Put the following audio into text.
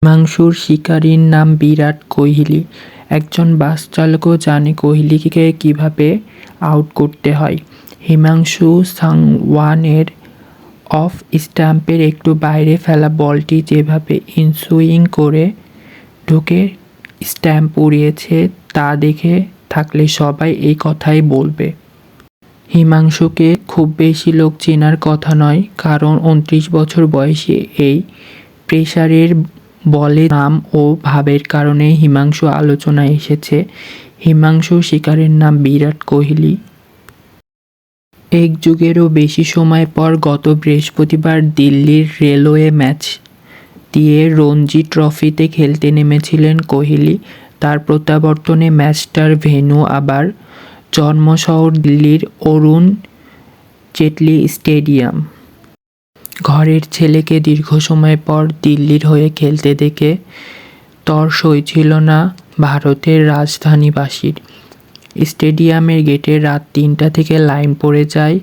হিমাংশুর শিকারীর নাম বিরাট কোহলি। একজন বাস চালকও জানে কোহলিকে কীভাবে আউট করতে হয়। হিমাংশু সাংওয়ানের অফ স্টাম্পের একটু বাইরে ফেলা বলটি যেভাবে ইনসুইং করে ঢুকে স্ট্যাম্প উড়িয়েছে তা দেখে থাকলে সবাই এই কথাই বলবে। হিমাংশুকে খুব বেশি লোক চেনার কথা নয়, কারণ ২৯ বছর বয়সে এই পেসারের বলে নাম ও ভাবের কারণে হিমাংশু আলোচনায় এসেছে। হিমাংশুর শিকারের নাম বিরাট কোহলি। এক যুগেরও বেশি সময় পর গত বৃহস্পতিবার দিল্লির রেলওয়ে ম্যাচ দিয়ে রঞ্জি ট্রফিতে খেলতে নেমেছিলেন কোহলি। তার প্রত্যাবর্তনে ম্যাচটার ভেন্যু আবার জন্মশহর দিল্লির অরুণ জেটলি স্টেডিয়াম। ঘরের ছেলেকে দীর্ঘ সময় পর দিল্লির হয়ে খেলতে দেখে তর সইছিল না ভারতের রাজধানীবাসীর। স্টেডিয়ামের গেটে রাত ৩টা থেকে লাইন পড়ে যায়